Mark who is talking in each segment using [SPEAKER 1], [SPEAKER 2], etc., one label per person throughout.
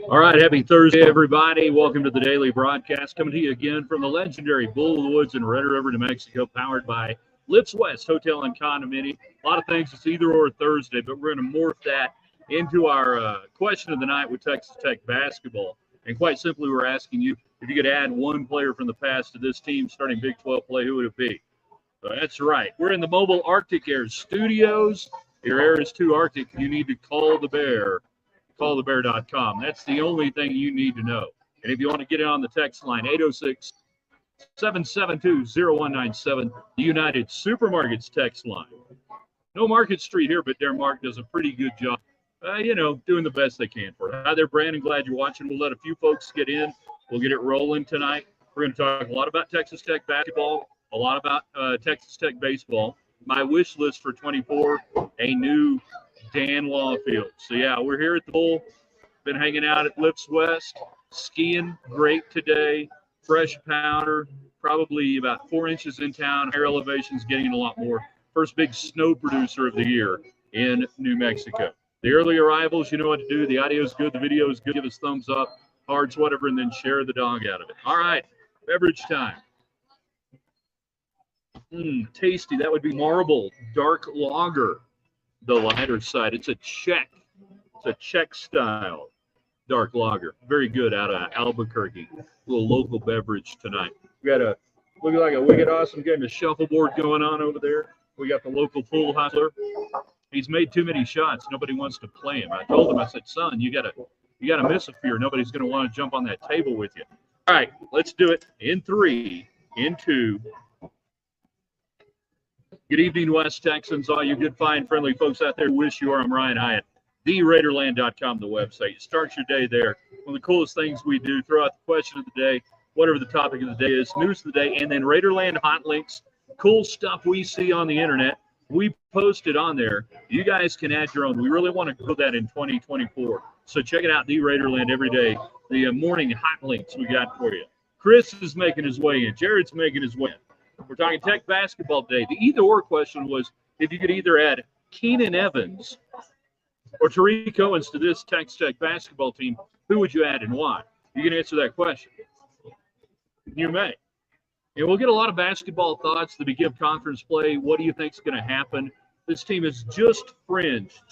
[SPEAKER 1] All right, happy Thursday, everybody. Welcome to the daily broadcast, coming to you again from the legendary Bull of the Woods in Red River, New Mexico, powered by Lips West Hotel and Condominium. A lot of things. It's either or Thursday, but we're going to morph that into our question of the night with Texas Tech basketball. And quite simply, we're asking you if you could add one player from the past to this team starting Big 12 play, who would it be? That's right. We're in the mobile Arctic Air studios. If your air is too Arctic, you need to call the Bear. CallTheBear.com. That's the only thing you need to know. And if you want to get in on the text line, 806-772-0197, the United Supermarkets text line. No Market Street here, but their Mark does a pretty good job, doing the best they can for it. Hi there, Brandon. Glad you're watching. We'll let a few folks get in. We'll get it rolling tonight. We're going to talk a lot about Texas Tech basketball, a lot about Texas Tech baseball. My wish list for 24, a new Dan Law Field. So, yeah, we're here at the Bull. Been hanging out at Lips West. Skiing great today. Fresh powder. Probably about 4 inches in town. Air elevation's getting a lot more. First big snow producer of the year in New Mexico. The early arrivals, you know what to do. The audio's good. The video's good. Give us thumbs up, hearts, whatever, and then share the dog out of it. All right, beverage time. Tasty. That would be Marble Dark Lager. The lighter side. It's a Czech. It's a Czech style dark lager. Very good out of Albuquerque. A little local beverage tonight. We got a looking like a wicked awesome game of shuffleboard going on over there. We got the local pool hustler. He's made too many shots. Nobody wants to play him. I told him, I said, son, you gotta miss a few. Nobody's gonna want to jump on that table with you. All right, let's do it in 3, in 2. Good evening, West Texans, all you good, fine, friendly folks out there who wish you are. I'm Ryan Hyatt, TheRaiderland.com, the website. Start your day there. One of the coolest things we do, throw out the question of the day, whatever the topic of the day is, news of the day, and then Raiderland hot links, cool stuff we see on the internet. We post it on there. You guys can add your own. We really want to do that in 2024. So check it out, The Raiderland, every day. The morning hot links we got for you. Chris is making his way in. Jared's making his way in. We're talking Tech basketball today. The either-or question was if you could either add Keenan Evans or Tariq Owens to this Texas Tech basketball team, who would you add and why? You can answer that question. You may. And we'll get a lot of basketball thoughts, the beginning of conference play. What do you think is going to happen? This team is just fringe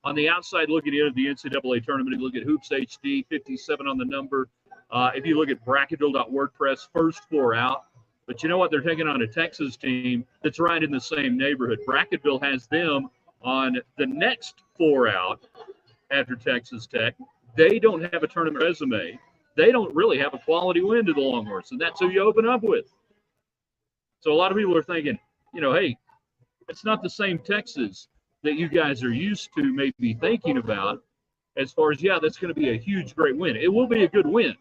[SPEAKER 1] on the outside looking into the NCAA tournament. You look at Hoops HD, 57 on the number. If you look at Bracketville.WordPress, first 4 out. But you know what? They're taking on a Texas team that's right in the same neighborhood. Bracketville has them on the next 4 out after Texas Tech. They don't have a tournament resume. They don't really have a quality win to the Longhorns, and that's who you open up with. So a lot of people are thinking, hey, it's not the same Texas that you guys are used to maybe thinking about as far as, that's going to be a huge, great win. It will be a good win.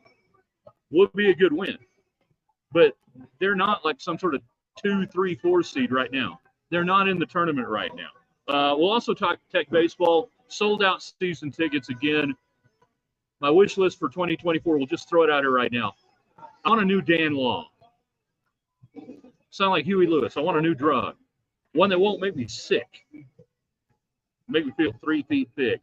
[SPEAKER 1] But they're not like some sort of 2, 3, 4 seed right now. They're not in the tournament right now. We'll also talk Tech baseball, sold out season tickets again. My wish list for 2024, we'll just throw it out here right now. I want a new Dan Law. Sound like Huey Lewis. I want a new drug. One that won't make me sick. Make me feel 3 feet thick.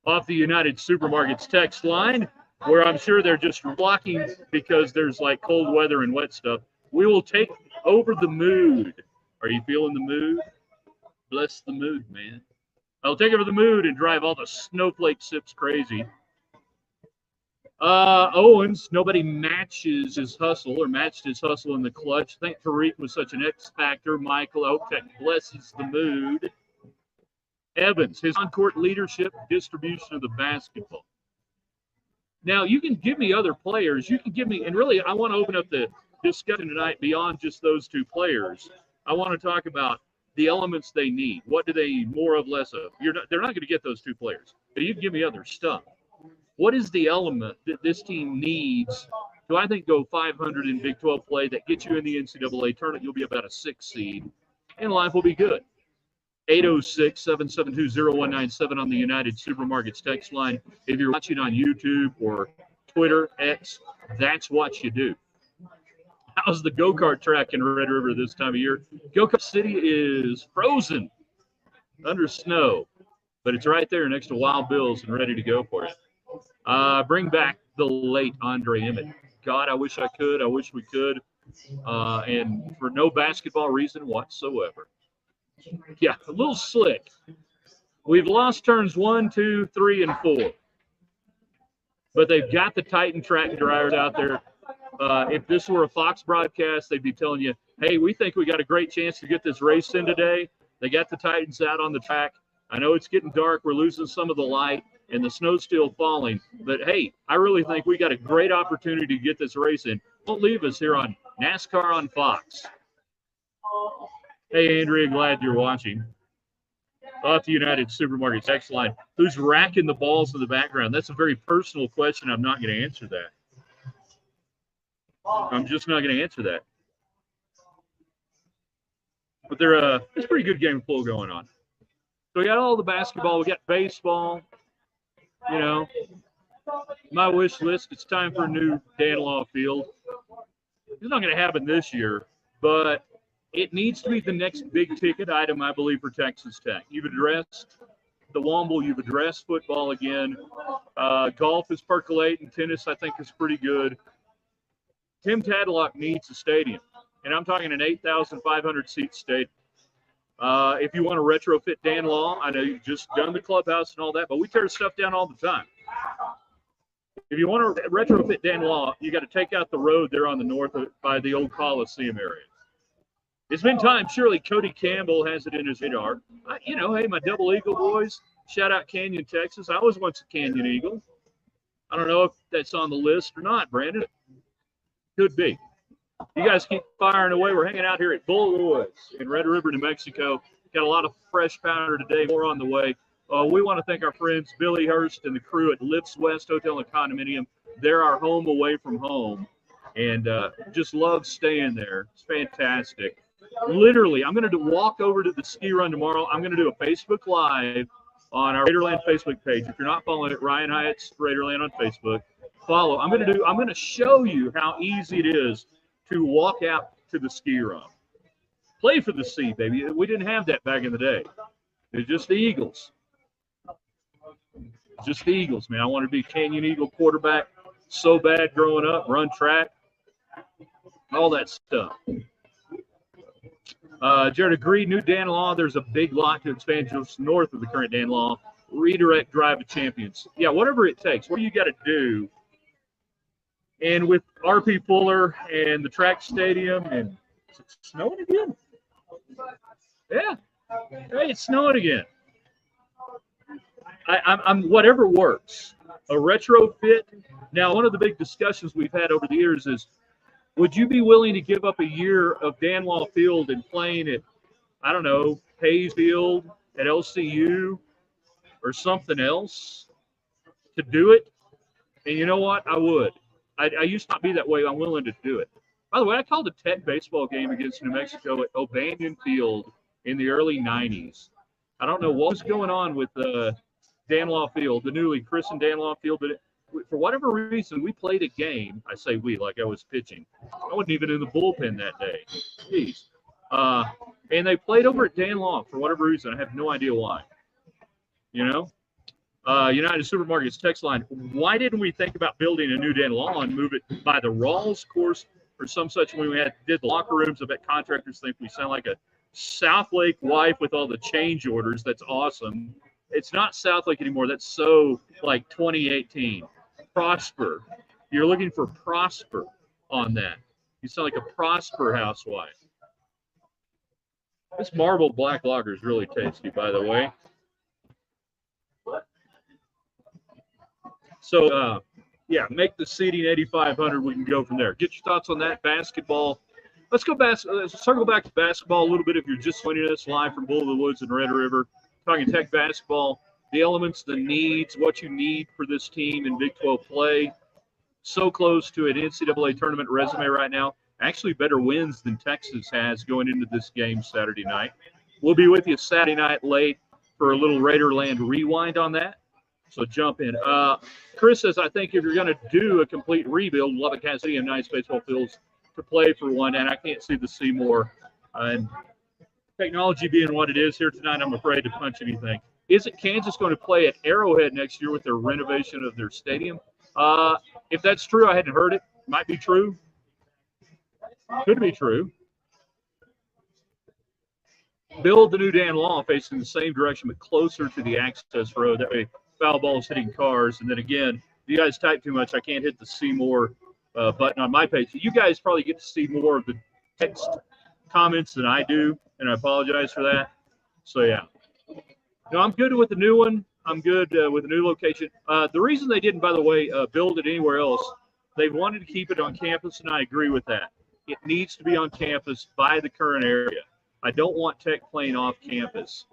[SPEAKER 1] Off the United Supermarkets text line, where I'm sure they're just blocking because there's like cold weather and wet stuff. We will take over the mood. Are you feeling the mood? Bless the mood, man. I'll take over the mood and drive all the snowflake sips crazy. Owens, nobody matches his hustle or matched his hustle in the clutch. I think Tariq was such an X factor. Michael, I hope that blesses the mood. Evans, his on-court leadership, distribution of the basketball. Now, you can give me other players. You can give me, and really, I want to open up the discussion tonight beyond just those 2 players. I want to talk about the elements they need. What do they need more of, less of? They're not going to get those 2 players, but you can give me other stuff. What is the element that this team needs to, I think, go 500 in Big 12 play that gets you in the NCAA tournament? You'll be about a 6 seed, and life will be good. 806-772-0197 on the United Supermarkets text line. If you're watching on YouTube or Twitter, X, that's what you do. How's the go-kart track in Red River this time of year? Go-Kart City is frozen. under snow, but it's right there next to Wild Bill's and ready to go for it. Bring back the late Andre Emmett. God, I wish I could. I wish we could. And for no basketball reason whatsoever. Yeah, a little slick. We've lost turns 1, 2, 3, and 4. But they've got the Titan track dryers out there. If this were a Fox broadcast, they'd be telling you, hey, we think we got a great chance to get this race in today. They got the Titans out on the track. I know it's getting dark. We're losing some of the light, and the snow's still falling. But, hey, I really think we got a great opportunity to get this race in. Don't leave us here on NASCAR on Fox. Hey, Andrea, glad you're watching. Off the United Supermarket text line. Who's racking the balls in the background? That's a very personal question. I'm not going to answer that. I'm just not going to answer that. But it's a pretty good game of pool going on. So we got all the basketball. We got baseball. You know, my wish list, it's time for a new Danlaw field. It's not going to happen this year, but it needs to be the next big ticket item, I believe, for Texas Tech. You've addressed the Womble. You've addressed football again. Golf is percolating. Tennis, I think, is pretty good. Tim Tadlock needs a stadium, and I'm talking an 8,500-seat stadium. If you want to retrofit Danlaw, I know you've just done the clubhouse and all that, but we tear stuff down all the time. If you want to retrofit Danlaw, you got to take out the road there on the north by the old Coliseum area. It's been time. Surely Cody Campbell has it in his radar. Hey, my Double Eagle boys, shout out Canyon, Texas. I was once a Canyon Eagle. I don't know if that's on the list or not, Brandon. Could be. You guys keep firing away. We're hanging out here at Bull of the Woods in Red River, New Mexico. Got a lot of fresh powder today. More on the way. We want to thank our friends Billy Hurst and the crew at Lips West Hotel and Condominium. They're our home away from home, and just love staying there. It's fantastic. Literally, I'm going to walk over to the ski run tomorrow. I'm going to do a Facebook Live on our Raiderland Facebook page. If you're not following it, Ryan Hyatt's Raiderland on Facebook. Follow. I'm going to show you how easy it is to walk out to the ski run. Play for the sea, baby. We didn't have that back in the day. It was just the Eagles. Just the Eagles, man. I wanted to be Canyon Eagle quarterback so bad growing up, run track, all that stuff. Jared agreed, new Danlaw, there's a big lot to expand just north of the current Danlaw. Redirect drive to champions. Yeah, whatever it takes. What do you got to do? And with RP Fuller and the track stadium, and is it snowing again? Yeah. Hey, it's snowing again. I'm whatever works. A retrofit. Now, one of the big discussions we've had over the years is, would you be willing to give up a year of Danlaw Field and playing at, I don't know, Hayes Field at LCU or something else to do it? And you know what? I would. I used to not be that way. I'm willing to do it. By the way, I called a Tech baseball game against New Mexico at O'Banion Field in the early 90s. I don't know what was going on with Danlaw Field, the newly christened Danlaw Field, but for whatever reason, we played a game. I say we, like I was pitching. I wasn't even in the bullpen that day. Jeez. And they played over at Danlaw for whatever reason. I have no idea why. You know? United Supermarkets text line, why didn't we think about building a new Danlaw and move it by the Rawls course or some such when we did the locker rooms? I bet contractors think we sound like a South Lake wife with all the change orders. That's awesome. It's not South Lake anymore. That's so like 2018. Prosper. You're looking for Prosper on that. You sound like a Prosper housewife. This marble black lager is really tasty, by the way. So, yeah, make the seating 8,500. We can go from there. Get your thoughts on that basketball. Let's circle back to basketball a little bit. If you're just joining us live from Bull of the Woods and Red River, talking Tech basketball, the elements, the needs, what you need for this team in Big 12 play. So close to an NCAA tournament resume right now. Actually, better wins than Texas has going into this game Saturday night. We'll be with you Saturday night late for a little Raiderland rewind on that. So jump in. Chris says, I think if you're going to do a complete rebuild, Lubbock has nice baseball fields to play for one, and I can't see the Seymour and Technology being what it is here tonight, I'm afraid to punch anything. Isn't Kansas going to play at Arrowhead next year with their renovation of their stadium? If that's true, I hadn't heard it. Might be true. Could be true. Build the new Dan Law facing the same direction but closer to the access road. That way foul balls hitting cars. And then again, if you guys type too much, I can't hit the see more button on my page. You guys probably get to see more of the text comments than I do, and I apologize for that. So, yeah. No, I'm good with the new one. I'm good with the new location. The reason they didn't, by the way, build it anywhere else, they wanted to keep it on campus, and I agree with that. It needs to be on campus by the current area. I don't want Tech playing off campus.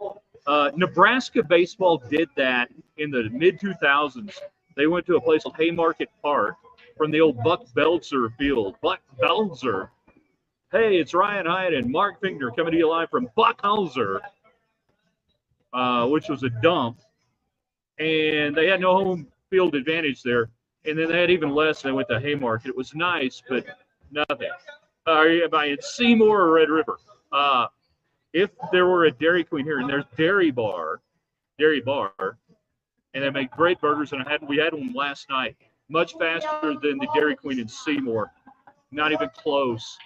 [SPEAKER 1] Nebraska baseball did that in the mid-2000s. They went to a place called Haymarket Park from the old Buck Belzer field. Buck Belzer. Hey, it's Ryan Hyatt and Mark Finkner coming to you live from Buck Belzer, which was a dump. And they had no home field advantage there. And then they had even less. They went to Haymarket. It was nice, but nothing. It's Seymour or Red River. If there were a Dairy Queen here, and there's Dairy Bar, and they make great burgers, and we had one last night, much faster than the Dairy Queen in Seymour, not even close.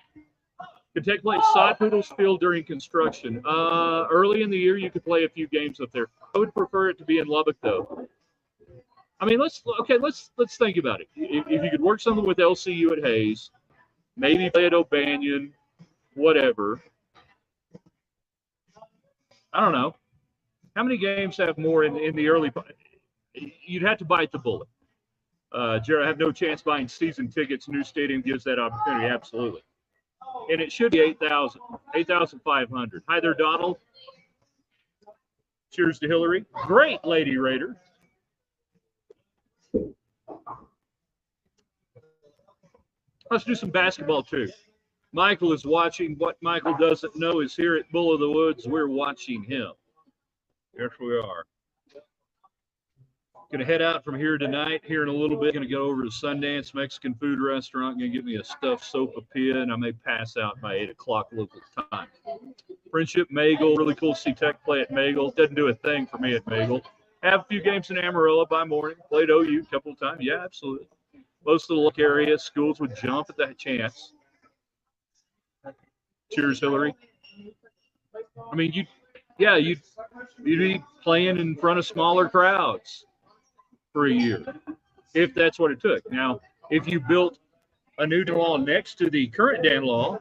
[SPEAKER 1] Can Tech play Sod Poodles Field during construction? Early in the year, you could play a few games up there. I would prefer it to be in Lubbock, though. I mean, let's think about it. If you could work something with LCU at Hayes, maybe play at O'Banion, whatever. I don't know. How many games have more in the early – you'd have to bite the bullet. Jared, I have no chance buying season tickets. New stadium gives that opportunity, absolutely. And it should be 8,000, 8,500. Hi there, Donald. Cheers to Hillary. Great, Lady Raider. Let's do some basketball, too. Michael is watching. What Michael doesn't know is here at Bull of the Woods, we're watching him. Yes, we are. Going to head out from here tonight. Here in a little bit, going to go over to Sundance Mexican food restaurant. Going to get me a stuffed sopapilla, and I may pass out by 8 o'clock local time. Friendship Magle, really cool to see Tech play at Magle. Doesn't do a thing for me at Magle. Have a few games in Amarillo by morning. Played OU a couple of times. Yeah, absolutely. Most of the local area schools would jump at that chance. Cheers, Hillary. I mean, you'd be playing in front of smaller crowds for a year, if that's what it took. Now, if you built a new Dan Law next to the current Dan Law,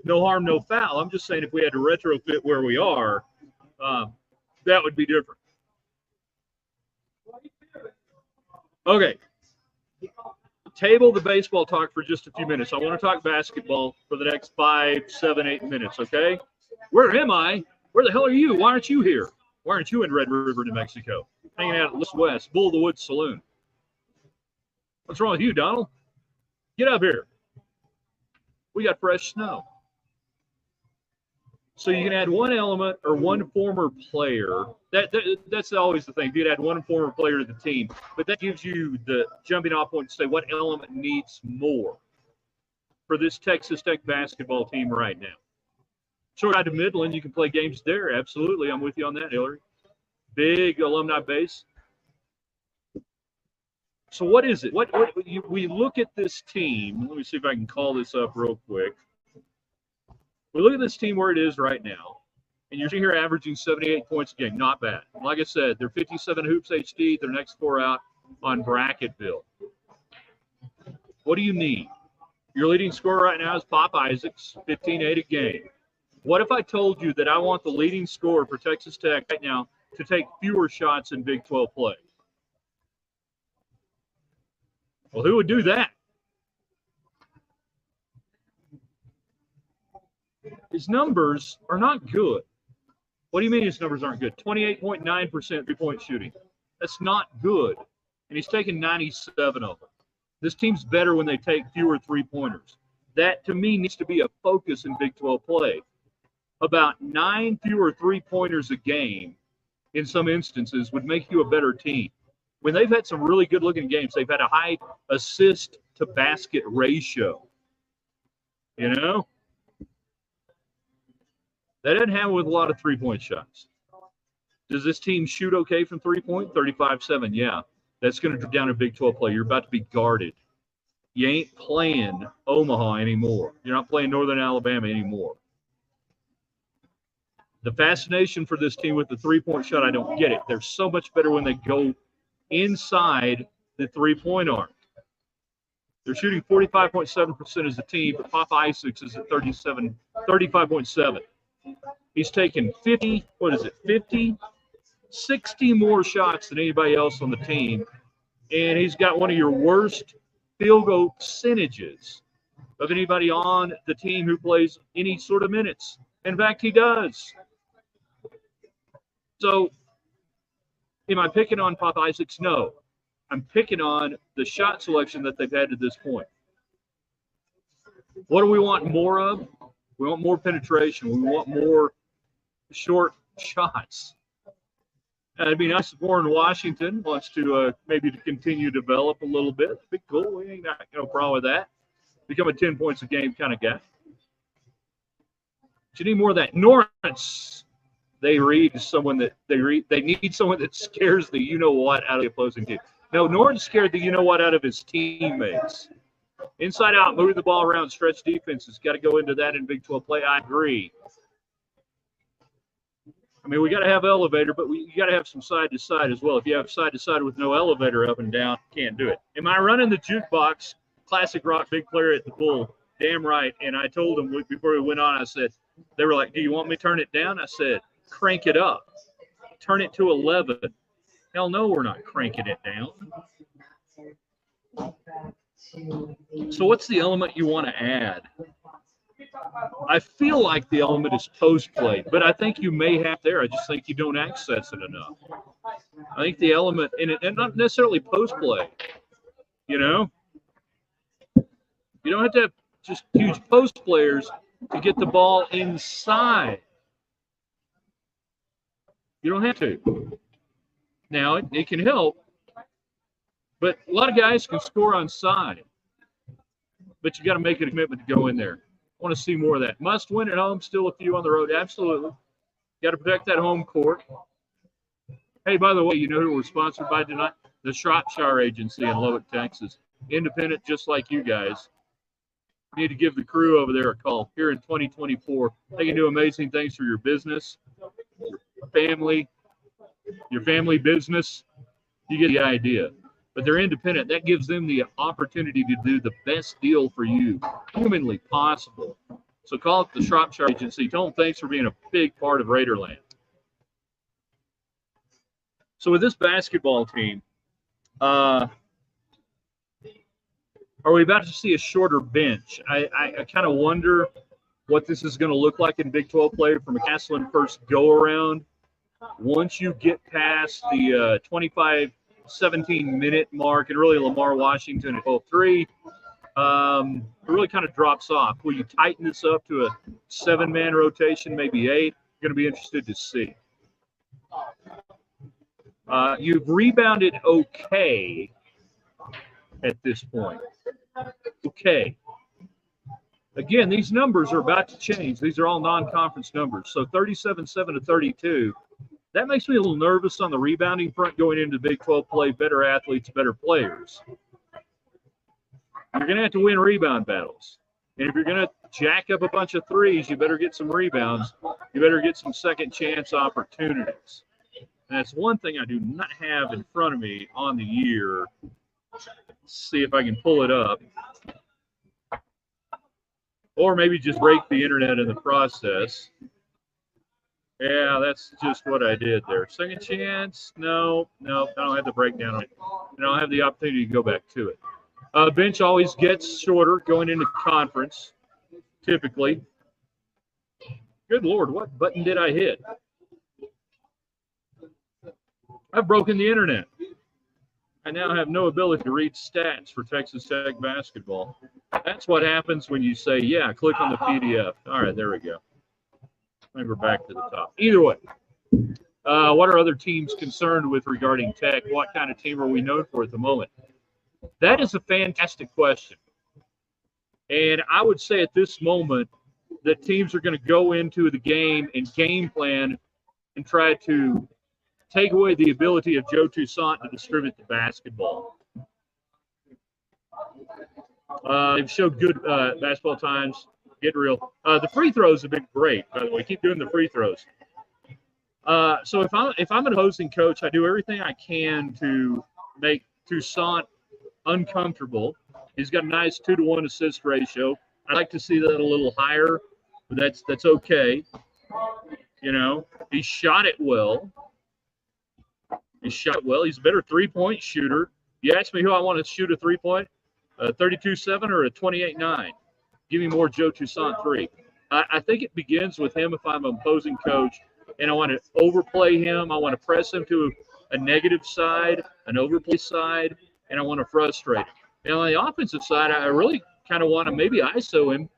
[SPEAKER 1] no harm, no foul. I'm just saying if we had to retrofit where we are, that would be different. Okay. Table the baseball talk for just a few minutes. I want to talk basketball for the next 5, 7, 8 minutes, okay? Where am I? Where the hell are you? Why aren't you here? Why aren't you in Red River, New Mexico? Hanging out at List West, Bull of the Woods Saloon. What's wrong with you, Donald? Get up here. We got fresh snow. So you can add one element or one former player. That's always the thing. You'd add one former player to the team. But that gives you the jumping off point to say what element needs more for this Texas Tech basketball team right now. Short side to Midland, you can play games there. Absolutely. I'm with you on that, Hillary. Big alumni base. So what is it? We look at this team. Let me see if I can call this up real quick. We look at this team where it is right now, and you're here averaging 78 points a game. Not bad. Like I said, they're 57 Hoops HD. Their next 4 out on Bracketville. What do you need? Your leading scorer right now is Pop Isaacs, 15-8 a game. What if I told you that I want the leading scorer for Texas Tech right now to take fewer shots in Big 12 play? Well, who would do that? His numbers are not good. What do you mean his numbers aren't good? 28.9% three-point shooting. That's not good. And he's taken 97 of them. This team's better when they take fewer three-pointers. That, to me, needs to be a focus in Big 12 play. About 9 fewer three-pointers a game, in some instances, would make you a better team. When they've had some really good-looking games, they've had a high assist-to-basket ratio. You know? That doesn't happen with a lot of three-point shots. Does this team shoot okay from three-point? 35-7, yeah. That's going to drop down in Big 12 play. You're about to be guarded. You ain't playing Omaha anymore. You're not playing Northern Alabama anymore. The fascination for this team with the three-point shot, I don't get it. They're so much better when they go inside the three-point arc. They're shooting 45.7% as a team, but Papa Isaacs is at 35.7. He's taken 60 more shots than anybody else on the team, and he's got one of your worst field goal percentages of anybody on the team who plays any sort of minutes. In fact, he does. So, am I picking on Papa Isaacs? No. I'm picking on the shot selection that they've had to this point. What do we want more of? We want more penetration. We want more short shots. It'd be nice if Warren Washington wants to maybe to continue to develop a little bit. It'd be cool. We ain't got no problem with that. Become a 10 points a game kind of guy. But you need more of that. Norris, they need someone that scares the you-know-what out of the opposing team. No, Norton scared the you-know-what out of his teammates. Inside out, moving the ball around, stretch defenses. Got to go into that in Big 12 play. I agree. I mean, we got to have elevator, but you got to have some side-to-side as well. If you have side-to-side with no elevator up and down, can't do it. Am I running the jukebox? Classic rock, big player at the Bull. Damn right. And I told them before we went on, I said, they were like, do you want me to turn it down? I said, crank it up. Turn it to 11. Hell no, we're not cranking it down. So what's the element you want to add? I feel like the element is post-play, but I think you may have there. I just think you don't access it enough. I think the element in it, and not necessarily post-play, you know? You don't have to have just huge post players to get the ball inside. You don't have to. Now, it can help, but a lot of guys can score on side. But you got to make it a commitment to go in there. I want to see more of that. Must win at home, still a few on the road. Absolutely. Got to protect that home court. Hey, by the way, you know who we're sponsored by tonight? The Shropshire Agency in Lubbock, Texas. Independent, just like you guys. You need to give the crew over there a call here in 2024. They can do amazing things for your business, your family business. You get the idea. But they're independent. That gives them the opportunity to do the best deal for you, humanly possible. So call it the Shropshire Agency. Tell them thanks for being a big part of Raiderland. So with this basketball team, are we about to see a shorter bench? I kind of wonder what this is going to look like in Big 12 play from a Castleton first go-around. Once you get past the 25-17-minute mark, and really Lamar Washington at 12-3, it really kind of drops off. Will you tighten this up to a 7-man rotation, maybe 8? I'm going to be interested to see. You've rebounded okay at this point. Okay. Again, these numbers are about to change. These are all non-conference numbers. So 37-7 to 32. That makes me a little nervous on the rebounding front going into Big 12 play. Better athletes, better players. You're going to have to win rebound battles. And if you're going to jack up a bunch of threes, you better get some rebounds. You better get some second chance opportunities. And that's one thing I do not have in front of me on the year. Let's see if I can pull it up. Or maybe just break the internet in the process. Yeah, that's just what I did there. Second chance? No, I don't have the breakdown on it. And I don't have the opportunity to go back to it. Bench always gets shorter going into conference, typically. Good Lord, what button did I hit? I've broken the internet. I now have no ability to read stats for Texas Tech basketball. That's what happens when you say, yeah, click on the PDF. All right, there we go. Maybe we're back to the top. Either way, what are other teams concerned with regarding Tech? What kind of team are we known for at the moment? That is a fantastic question. And I would say at this moment, that teams are going to go into the game and game plan and try to take away the ability of Joe Toussaint to distribute the basketball. They've showed good basketball times. Get real. The free throws have been great, by the way. Keep doing the free throws. So if I'm an opposing coach, I do everything I can to make Toussaint uncomfortable. He's got a nice 2-to-1 assist ratio. I'd like to see that a little higher, but that's okay. You know, he shot it well. He's a better three-point shooter. You ask me who I want to shoot a three-point, a 32-7 or a 28-9. Give me more Joe Toussaint three. I think it begins with him if I'm an opposing coach, and I want to overplay him. I want to press him to a negative side, an overplay side, and I want to frustrate him. And on the offensive side, I really kind of want to maybe ISO him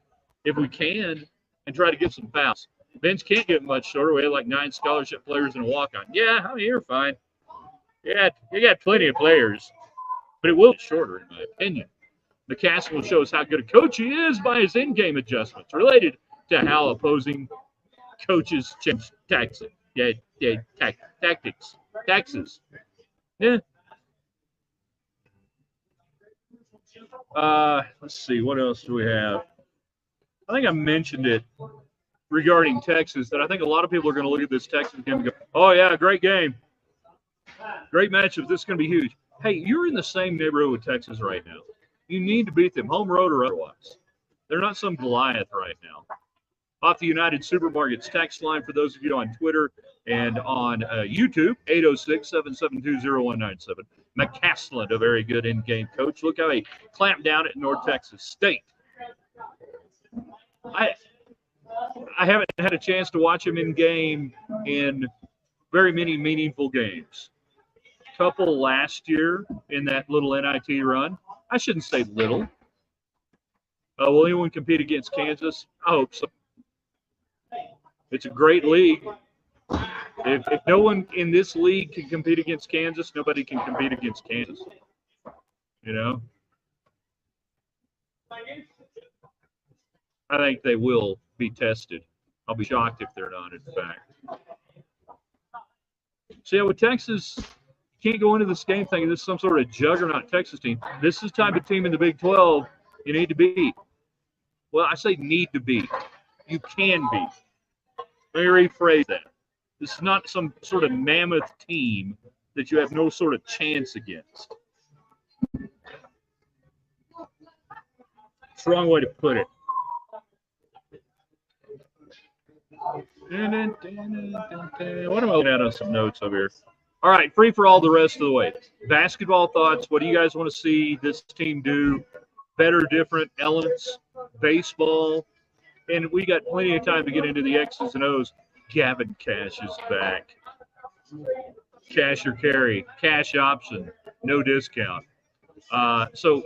[SPEAKER 1] if we can and try to get some fouls. Bench can't get much shorter. We have like 9 scholarship players and a walk-on. Yeah, I mean, you're fine. Yeah, you got plenty of players, but it will get shorter, in my opinion. McCaskey will show us how good a coach he is by his in-game adjustments related to how opposing coaches change tactics. Taxes. Yeah. Let's see. What else do we have? I think I mentioned it regarding Texas that I think a lot of people are going to look at this Texas game and go, oh, yeah, great game. Great matchup. This is going to be huge. Hey, you're in the same neighborhood with Texas right now. You need to beat them, home road or otherwise. They're not some Goliath right now. Off the United Supermarkets text line for those of you on Twitter and on YouTube, 806-772-0197. McCaslin, a very good in-game coach. Look how he clamped down at North Texas State. I haven't had a chance to watch him in game in very many meaningful games. Couple last year in that little NIT run. I shouldn't say little. Will anyone compete against Kansas? I hope so. It's a great league. If no one in this league can compete against Kansas, nobody can compete against Kansas. You know? I think they will be tested. I'll be shocked if they're not, in fact. So, yeah, with Texas, you can't go into this game thinking this is some sort of juggernaut Texas team. This is the type of team in the Big 12 you need to beat. Well, I say need to beat. You can beat. Let me rephrase that. This is not some sort of mammoth team that you have no sort of chance against. It's the wrong way to put it. What am I looking at on some notes over here? All right, free for all the rest of the way. Basketball thoughts. What do you guys want to see this team do? Better, different elements. Baseball. And we got plenty of time to get into the X's and O's. Gavin Cash is back. Cash or carry. Cash option. No discount. So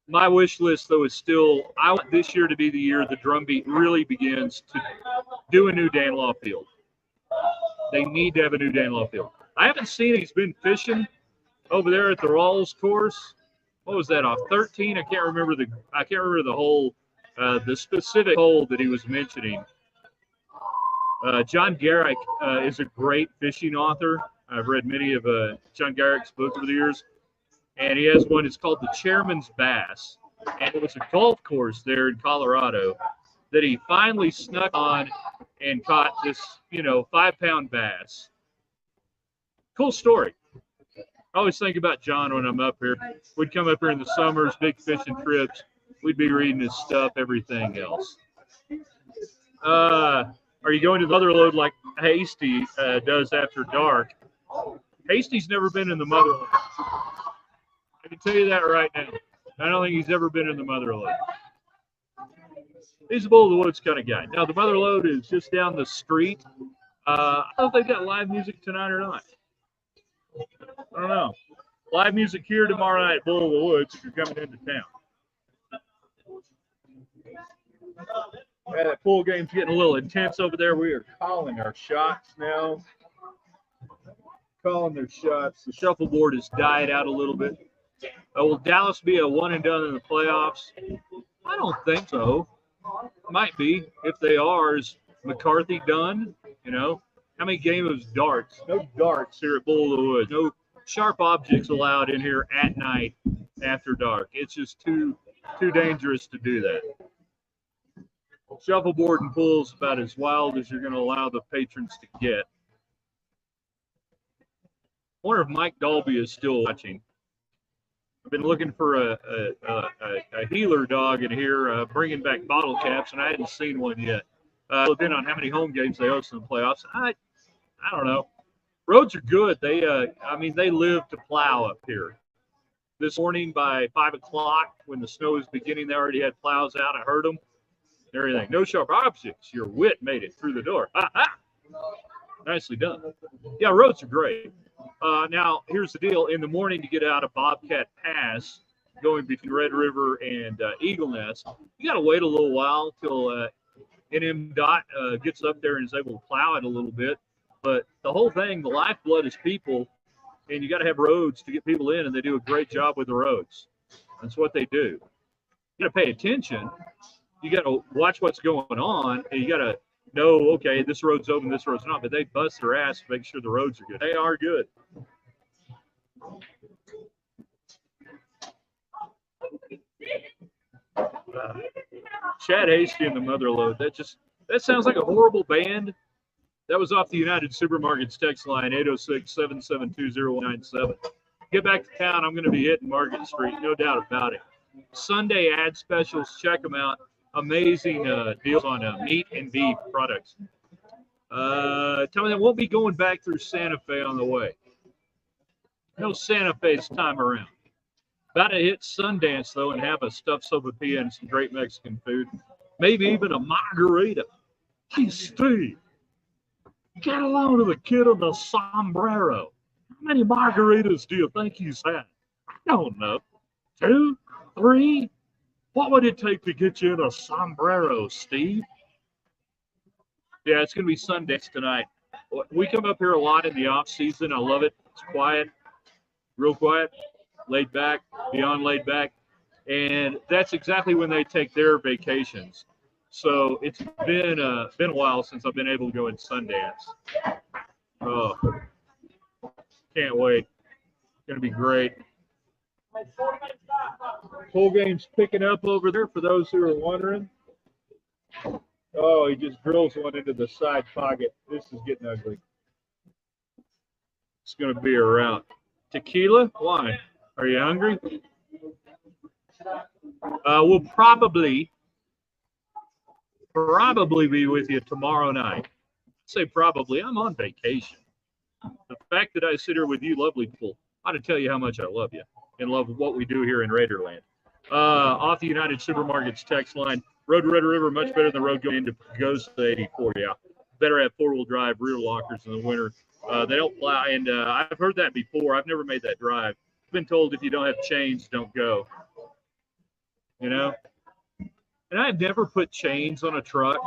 [SPEAKER 1] my wish list, though, is still, I want this year to be the year the drumbeat really begins to do a new Danlaw Field. They need to have a new Danlaw Field. I haven't seen it. He's been fishing over there at the Rawls course. What was that, off 13? I can't remember the hole, the specific hole that he was mentioning. John Garrick is a great fishing author. I've read many of John Garrick's books over the years. And he has one, it's called The Chairman's Bass. And it was a golf course there in Colorado that he finally snuck on and caught this, 5-pound bass. Cool story. I always think about John when I'm up here. We'd come up here in the summers, big fishing trips. We'd be reading his stuff, everything else. Are you going to the mother lode like Hasty does after dark? Hasty's never been in the mother lode. I can tell you that right now. I don't think he's ever been in the mother lode. He's a bull of the woods kind of guy. Now, the mother lode is just down the street. I don't know if they've got live music tonight or not. I don't know. Live music here tomorrow night at Bull of the Woods if you're coming into town. Yeah, that pool game's getting a little intense over there. We are calling our shots now. Calling their shots. The shuffleboard has died out a little bit. Will Dallas be a one and done in the playoffs? I don't think so. Might be. If they are, is McCarthy done? You know, how many games of darts? No darts here at Bull of the Woods. No sharp objects allowed in here at night after dark. It's just too dangerous to do that. Shuffleboard and pool is about as wild as you're going to allow the patrons to get. I wonder if Mike Dalby is still watching. I've been looking for a healer dog in here, bringing back bottle caps, and I hadn't seen one yet. Looked in on how many home games they host in the playoffs. I don't know. Roads are good. They live to plow up here. This morning by 5 o'clock, when the snow was beginning, they already had plows out. I heard them. Everything. No sharp objects. Your wit made it through the door. Ha ha! Nicely done. Yeah, roads are great. Now, here's the deal. In the morning, to get out of Bobcat Pass, going between Red River and Eagle Nest, you got to wait a little while till NMDOT gets up there and is able to plow it a little bit. But the whole thing, the lifeblood is people, and you got to have roads to get people in, and they do a great job with the roads. That's what they do. You got to pay attention. You got to watch what's going on, and you got to know, okay, this road's open, this road's not, but they bust their ass to make sure the roads are good. They are good. Chad Hasty and the Motherlode. That sounds like a horrible band. That was off the United Supermarkets text line, 806-772-0197. Get back to town. I'm going to be hitting Market Street, no doubt about it. Sunday ad specials. Check them out. Amazing deals on meat and beef products. Tell me that won't be going back through Santa Fe on the way. No Santa Fe this time around. About to hit Sundance, though, and have a stuffed sopapilla and some great Mexican food. Maybe even a margarita. Hey, Steve, get along to the kid on the sombrero. How many margaritas do you think he's had? I don't know. 2, 3? What would it take to get you in a sombrero, Steve? Yeah, it's going to be Sundance tonight. We come up here a lot in the off season. I love it. It's quiet, real quiet, laid back, beyond laid back. And that's exactly when they take their vacations. So it's been a while since I've been able to go in Sundance. Oh, can't wait. It's going to be great. Full game's picking up over there for those who are wondering. Oh, he just drills one into the side pocket. This is getting ugly. It's going to be a rout. Tequila? Why? Are you hungry? We'll probably be with you tomorrow night. I say probably. I'm on vacation. The fact that I sit here with you lovely people ought to tell you how much I love you and love what we do here in Raiderland. Off the United Supermarkets text line, road to Red River, much better than the road going into Pagosa 84. Yeah, better have four-wheel drive rear lockers in the winter. They don't plow, and I've heard that before. I've never made that drive. I've been told if you don't have chains, don't go. You know? And I've never put chains on a truck.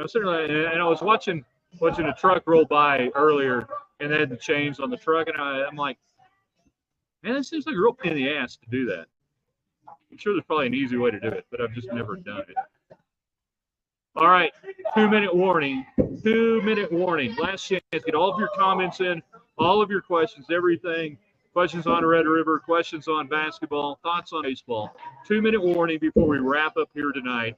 [SPEAKER 1] Certainly, and I was watching a truck roll by earlier, and they had the chains on the truck, and I'm like, man, it seems like a real pain in the ass to do that. I'm sure there's probably an easy way to do it, but I've just never done it. All right, 2-minute warning. 2-minute warning. Last chance. Get all of your comments in, all of your questions, everything. Questions on Red River, questions on basketball, thoughts on baseball. 2-minute warning before we wrap up here tonight.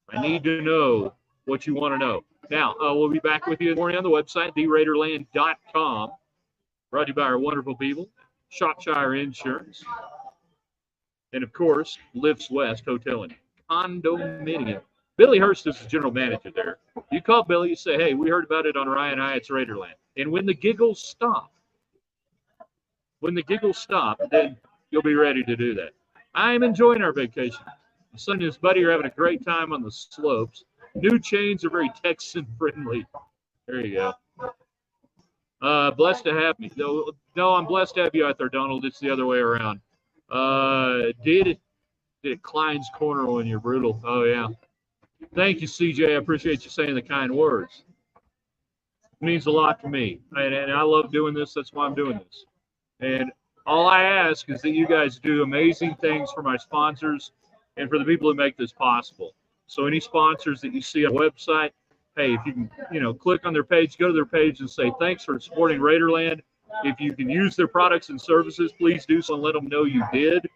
[SPEAKER 1] I need to know what you want to know. Now, we'll be back with you in the morning on the website, theraiderland.com. Brought to you by our wonderful people, Shropshire Insurance. And, of course, Lifts West Hotel and Condominium. Billy Hurst is the general manager there. You call Billy, you say, hey, we heard about it on Ryan Hyatt's Raiderland. And when the giggles stop, then you'll be ready to do that. I am enjoying our vacation. My son and his buddy are having a great time on the slopes. New chains are very Texan-friendly. There you go. Blessed to have me. No, I'm blessed to have you out there, Donald. It's the other way around. Did it Klein's Corner when you're brutal. Oh, yeah. Thank you, CJ. I appreciate you saying the kind words. It means a lot to me. And I love doing this. That's why I'm doing this. And all I ask is that you guys do amazing things for my sponsors and for the people that make this possible. So any sponsors that you see on the website, hey, if you can, click on their page, go to their page and say, thanks for supporting Raiderland. If you can use their products and services, please do so and let them know you did.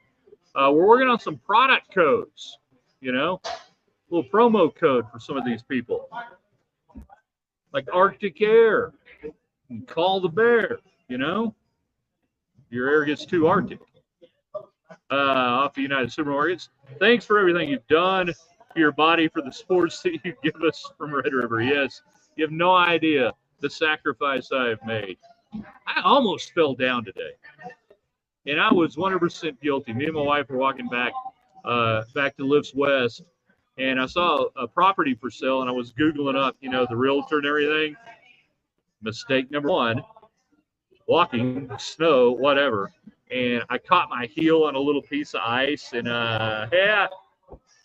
[SPEAKER 1] We're working on some product codes, a little promo code for some of these people. Like Arctic Air, and Call the Bear, your air gets too Arctic. Off the United Supermarkets. Thanks for everything you've done for your body, for the sports that you give us from Red River. Yes, you have no idea the sacrifice I have made. I almost fell down today, and I was 100% guilty. Me and my wife were walking back to Lifts West, and I saw a property for sale, and I was Googling up, the realtor and everything. Mistake number one, walking, snow, whatever. And I caught my heel on a little piece of ice, and yeah.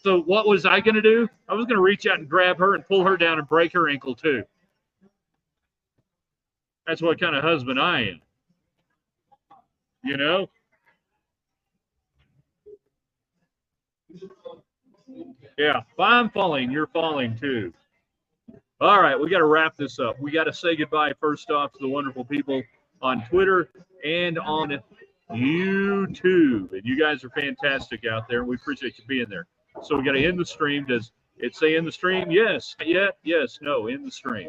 [SPEAKER 1] So what was I going to do? I was going to reach out and grab her and pull her down and break her ankle too. That's what kind of husband I am. Yeah, if I'm falling, you're falling too. All right, we got to wrap this up. We got to say goodbye first off to the wonderful people on Twitter and on YouTube. And you guys are fantastic out there, and we appreciate you being there. So we got to end the stream. Does it say end the stream? Yes. Yet? Yes. No. End the stream.